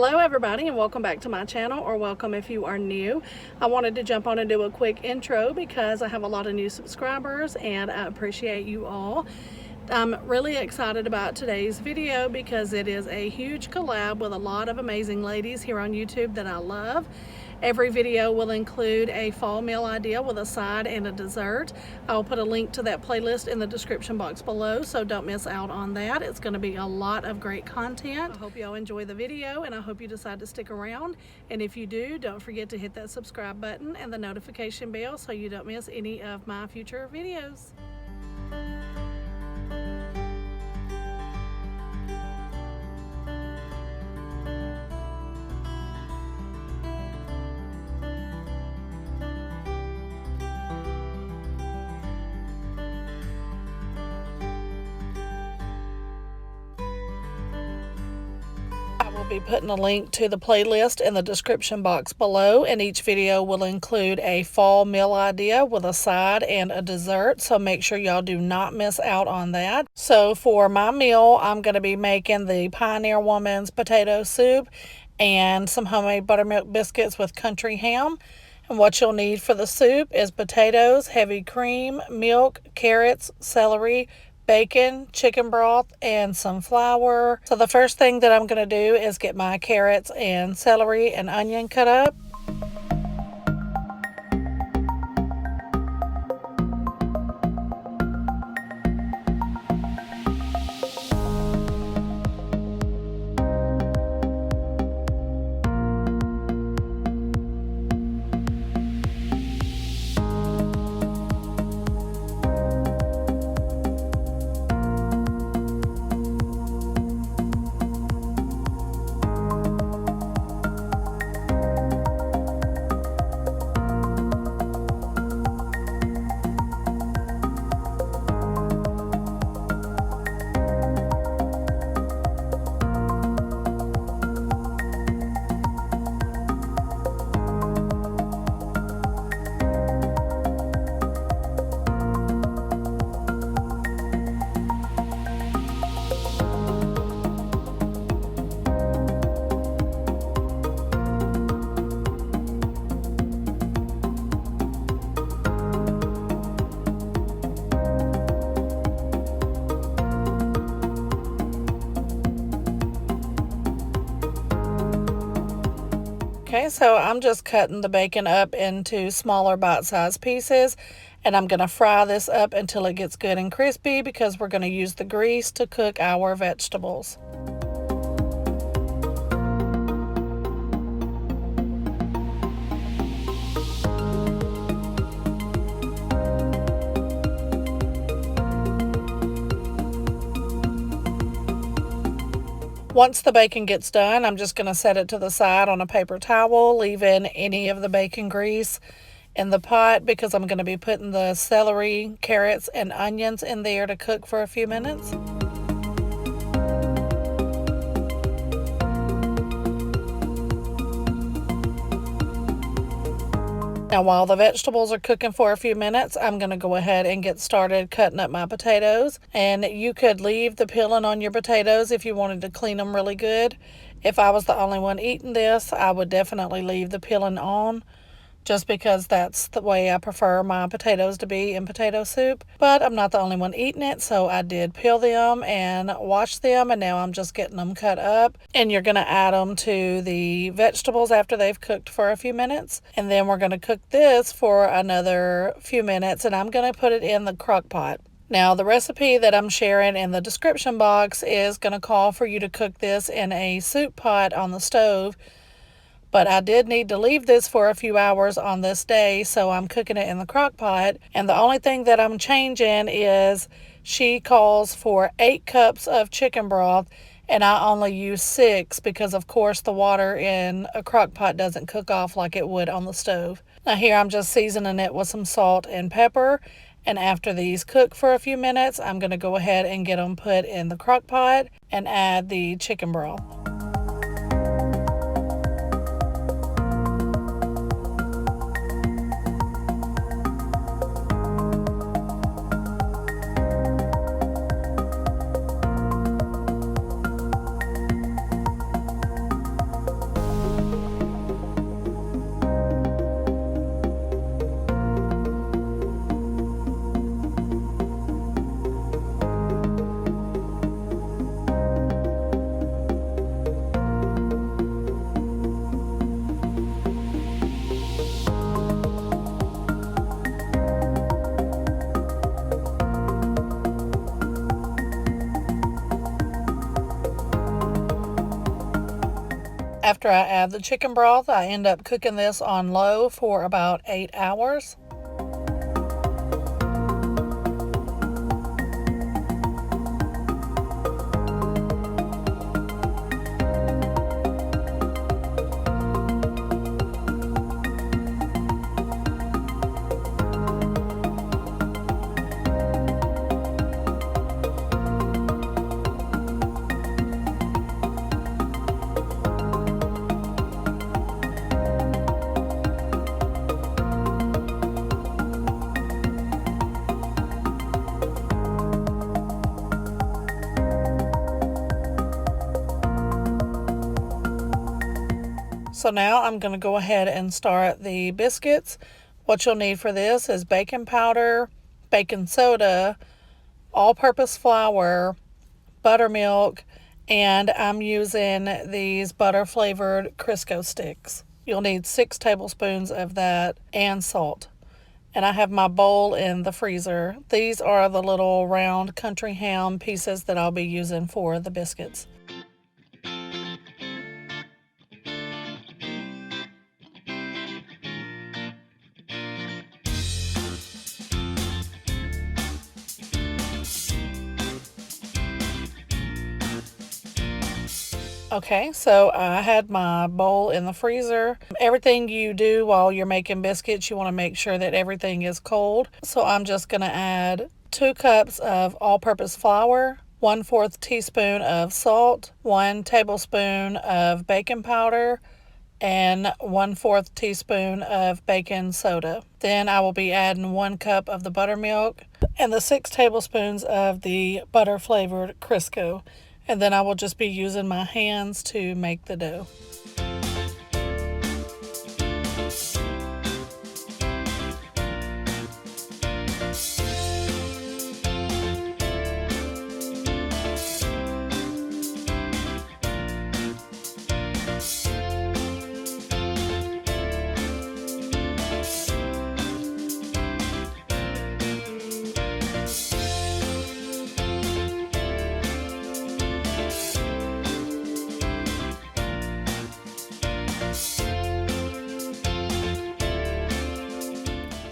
Hello everybody and welcome back to my channel, or welcome if you are new. I wanted to jump on and do a quick intro because I have a lot of new subscribers and I appreciate you all. I'm really excited about today's video because it is a huge collab with a lot of amazing ladies here on YouTube that I love. Every video will include a fall meal idea with a side and a dessert. I'll put a link to that playlist in the description box below, so don't miss out on that. It's going to be a lot of great content. I hope y'all enjoy the video and I hope you decide to stick around. And if you do, don't forget to hit that subscribe button and the notification bell so you don't miss any of my future videos. Be putting a link to the playlist in the description box below, and each video will include a fall meal idea with a side and a dessert, so make sure y'all do not miss out on that. So for my meal, I'm going to be making the Pioneer Woman's potato soup and some homemade buttermilk biscuits with country ham. And what you'll need for the soup is potatoes, heavy cream, milk, carrots, celery, bacon, chicken broth, and some flour. So the first thing that I'm going to do is get my carrots and celery and onion cut up. Okay, so I'm just cutting the bacon up into smaller bite-sized pieces, and I'm going to fry this up until it gets good and crispy because we're going to use the grease to cook our vegetables. Once the bacon gets done, I'm just going to set it to the side on a paper towel, leaving any of the bacon grease in the pot because I'm going to be putting the celery, carrots, and onions in there to cook for a few minutes. Now while the vegetables are cooking for a few minutes, I'm going to go ahead and get started cutting up my potatoes. And you could leave the peeling on your potatoes if you wanted to clean them really good. If I was the only one eating this, I would definitely leave the peeling on, just because that's the way I prefer my potatoes to be in potato soup. But I'm not the only one eating it, so I did peel them and wash them, and now I'm just getting them cut up. And you're going to add them to the vegetables after they've cooked for a few minutes. And then we're going to cook this for another few minutes, and I'm going to put it in the crock pot. Now, the recipe that I'm sharing in the description box is going to call for you to cook this in a soup pot on the stove. But I did need to leave this for a few hours on this day, so I'm cooking it in the crock pot. And the only thing that I'm changing is she calls for 8 cups of chicken broth, and I only use 6 because, of course, the water in a crock pot doesn't cook off like it would on the stove. Now here I'm just seasoning it with some salt and pepper. And after these cook for a few minutes, I'm going to go ahead and get them put in the crock pot and add the chicken broth. After I add the chicken broth, I end up cooking this on low for about 8 hours. So now I'm going to go ahead and start the biscuits. What you'll need for this is baking powder, baking soda, all-purpose flour, buttermilk, and I'm using these butter-flavored Crisco sticks. You'll need 6 tablespoons of that and salt. And I have my bowl in the freezer. These are the little round country ham pieces that I'll be using for the biscuits. Okay, so I had my bowl in the freezer. Everything you do while you're making biscuits, you want to make sure that everything is cold. So I'm just going to add 2 cups of all-purpose flour, 1/4 teaspoon of salt, 1 tablespoon of baking powder, and 1/4 teaspoon of baking soda. Then I will be adding 1 cup of the buttermilk and the 6 tablespoons of the butter-flavored Crisco. And then I will just be using my hands to make the dough.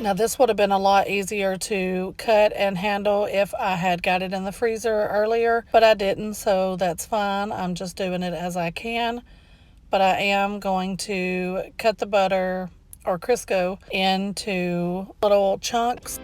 Now this would have been a lot easier to cut and handle if I had got it in the freezer earlier, but I didn't, so that's fine. I'm just doing it as I can. But I am going to cut the butter or Crisco into little chunks.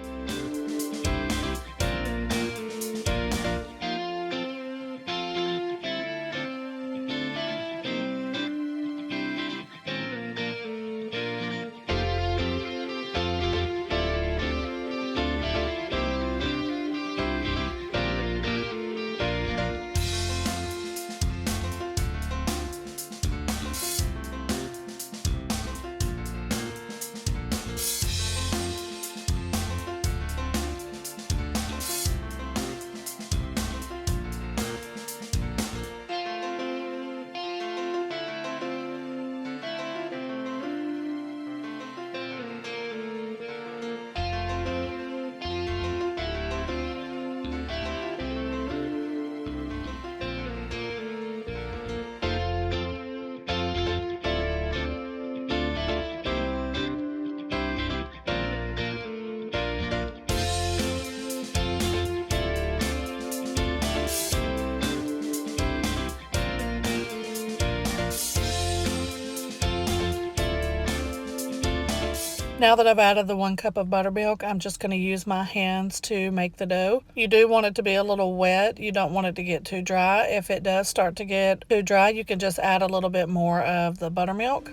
Now that I've added the 1 cup of buttermilk, I'm just going to use my hands to make the dough. You do want it to be a little wet. You don't want it to get too dry. If it does start to get too dry, you can just add a little bit more of the buttermilk.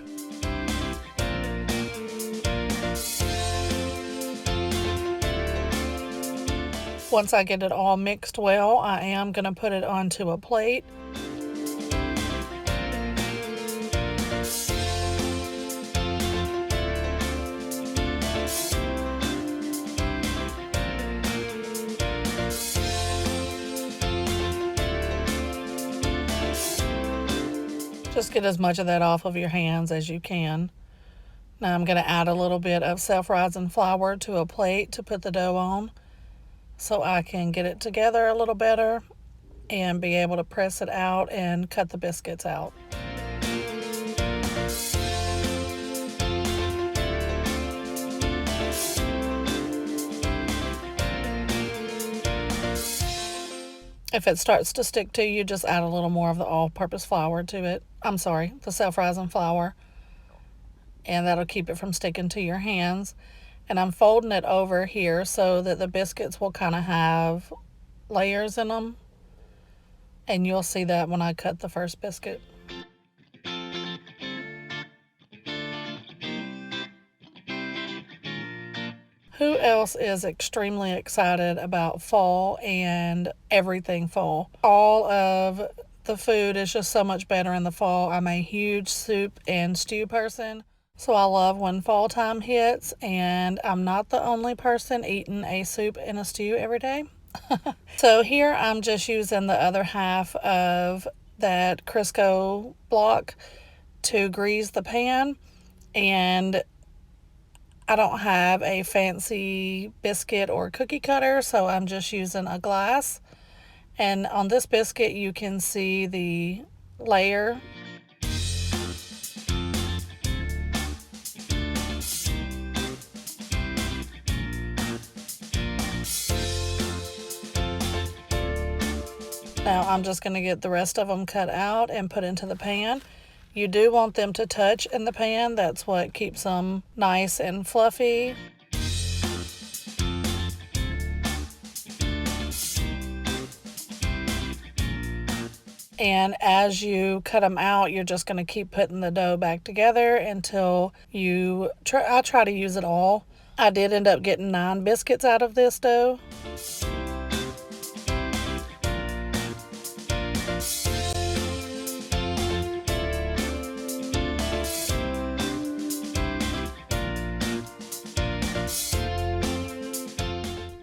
Once I get it all mixed well, I am going to put it onto a plate. Just get as much of that off of your hands as you can. Now I'm going to add a little bit of self-rising flour to a plate to put the dough on so I can get it together a little better and be able to press it out and cut the biscuits out. If it starts to stick to you, just add a little more of the all-purpose flour to it. I'm sorry, the self-rising flour. And that'll keep it from sticking to your hands. And I'm folding it over here so that the biscuits will kind of have layers in them. And you'll see that when I cut the first biscuit. Who else is extremely excited about fall and everything fall? All of the food is just so much better in the fall. I'm a huge soup and stew person. So I love when fall time hits, and I'm not the only person eating a soup and a stew every day. So here I'm just using the other half of that Crisco block to grease the pan, and I don't have a fancy biscuit or cookie cutter, so I'm just using a glass. And on this biscuit you can see the layer. Now I'm just going to get the rest of them cut out and put into the pan. You do want them to touch in the pan. That's what keeps them nice and fluffy. And as you cut them out, you're just going to keep putting the dough back together until I try to use it all. I did end up getting 9 biscuits out of this dough.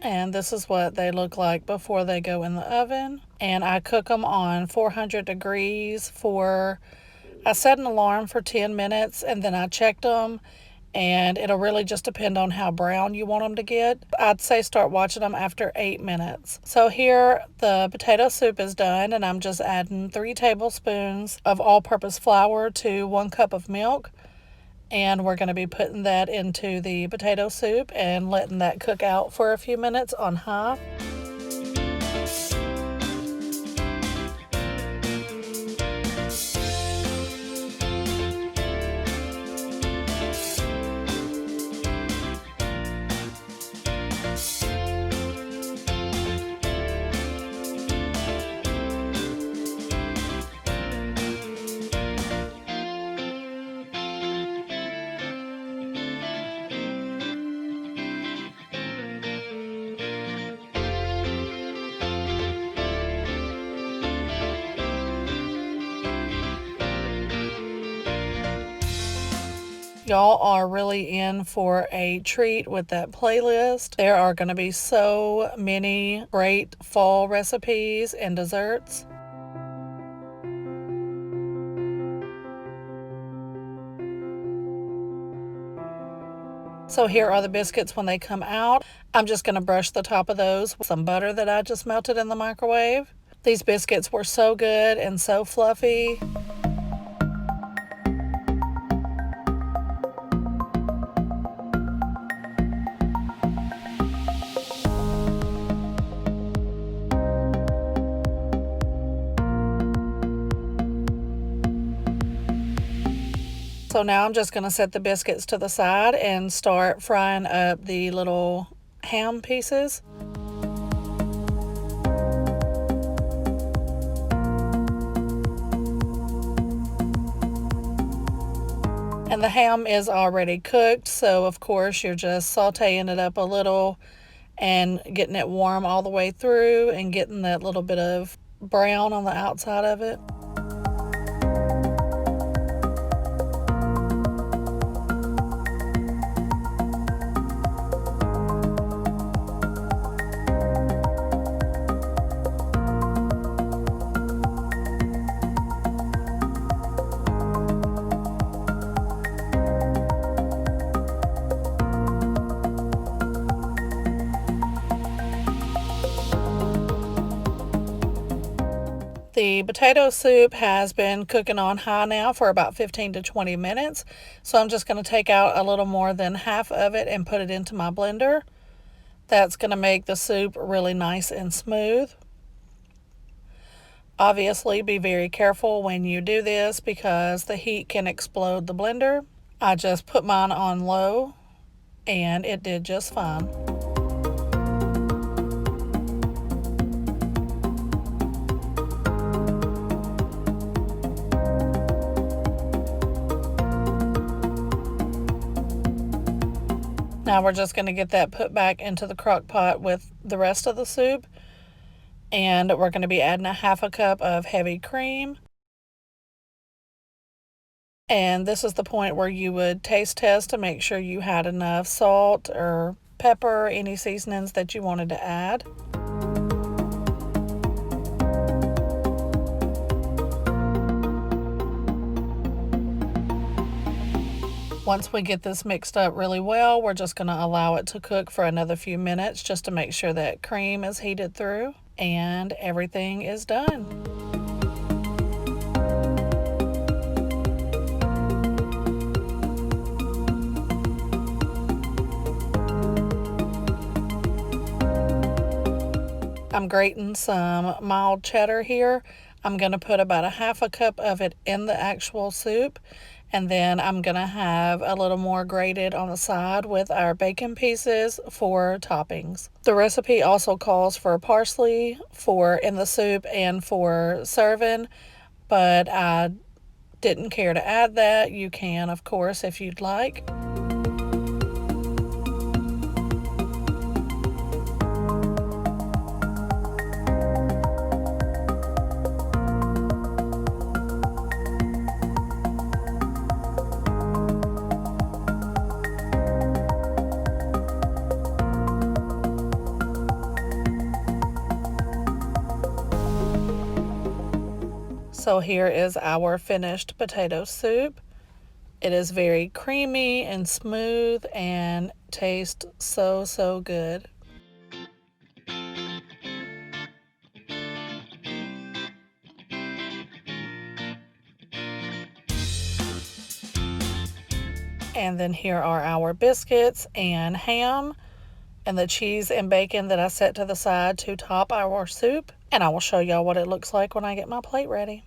And this is what they look like before they go in the oven. And I cook them on 400 degrees I set an alarm for 10 minutes, and then I checked them, and it'll really just depend on how brown you want them to get. I'd say start watching them after 8 minutes. So here the potato soup is done, and I'm just adding 3 tablespoons of all-purpose flour to 1 cup of milk. And we're going to be putting that into the potato soup and letting that cook out for a few minutes on high. Y'all are really in for a treat with that playlist. There are going to be so many great fall recipes and desserts. So here are the biscuits when they come out. I'm just going to brush the top of those with some butter that I just melted in the microwave. These biscuits were so good and so fluffy. So now I'm just going to set the biscuits to the side and start frying up the little ham pieces. And the ham is already cooked, so of course you're just sauteing it up a little and getting it warm all the way through and getting that little bit of brown on the outside of it. The potato soup has been cooking on high now for about 15 to 20 minutes. So I'm just going to take out a little more than half of it and put it into my blender. That's going to make the soup really nice and smooth. Obviously, be very careful when you do this because the heat can explode the blender. I just put mine on low and it did just fine. Now we're just going to get that put back into the crock pot with the rest of the soup. And we're going to be adding a half a cup of heavy cream. And this is the point where you would taste test to make sure you had enough salt or pepper, any seasonings that you wanted to add. Once we get this mixed up really well, we're just going to allow it to cook for another few minutes just to make sure that cream is heated through and everything is done. I'm grating some mild cheddar here. I'm going to put about a half a cup of it in the actual soup. And then I'm going to have a little more grated on the side with our bacon pieces for toppings. The recipe also calls for parsley in the soup and for serving, but I didn't care to add that. You can, of course, if you'd like. So here is our finished potato soup. It is very creamy and smooth and tastes so good. And then here are our biscuits and ham and the cheese and bacon that I set to the side to top our soup. And I will show y'all what it looks like when I get my plate ready.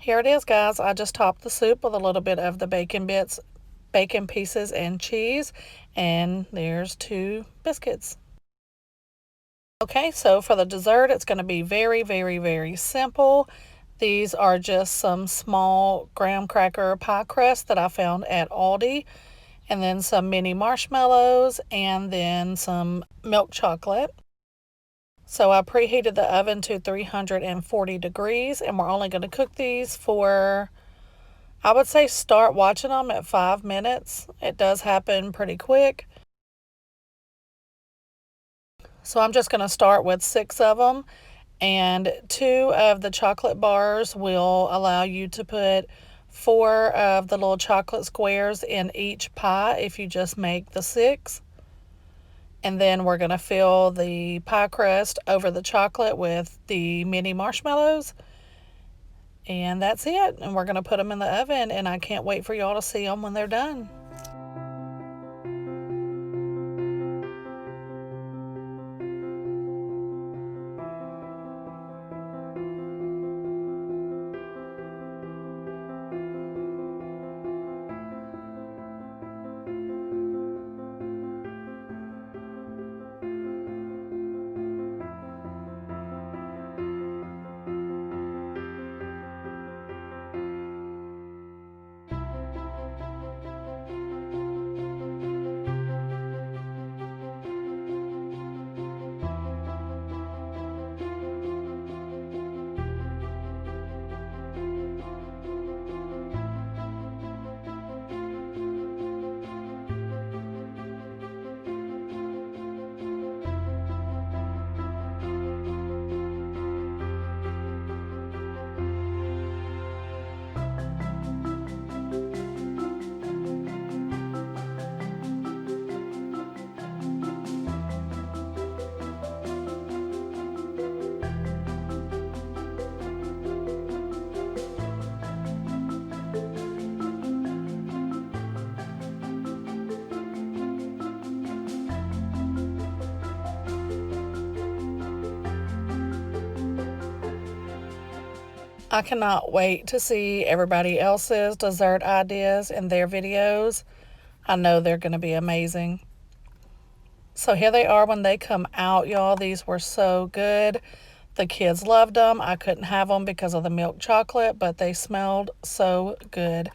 Here it is, guys. I just topped the soup with a little bit of the bacon bits, bacon pieces, and cheese. And there's 2 biscuits. Okay, so for the dessert, it's going to be very simple. These are just some small graham cracker pie crust that I found at Aldi. And then some mini marshmallows and then some milk chocolate. So I preheated the oven to 340 degrees and we're only going to cook these for, I would say start watching them at 5 minutes. It does happen pretty quick. So I'm just going to start with 6 of them, and 2 of the chocolate bars will allow you to put 4 of the little chocolate squares in each pie if you just make the 6. And then we're going to fill the pie crust over the chocolate with the mini marshmallows. And that's it. And we're going to put them in the oven, and I can't wait for y'all to see them when they're done. I cannot wait to see everybody else's dessert ideas in their videos. I know they're going to be amazing. So here they are when they come out, y'all. These were so good. The kids loved them. I couldn't have them because of the milk chocolate, but they smelled so good.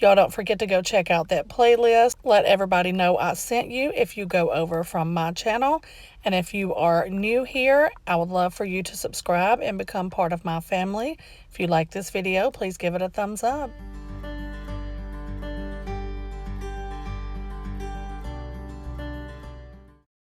Y'all don't forget to go check out that playlist. Let everybody know I sent you if you go over from my channel. And if you are new here, I would love for you to subscribe and become part of my family. If you like this video, please give it a thumbs up.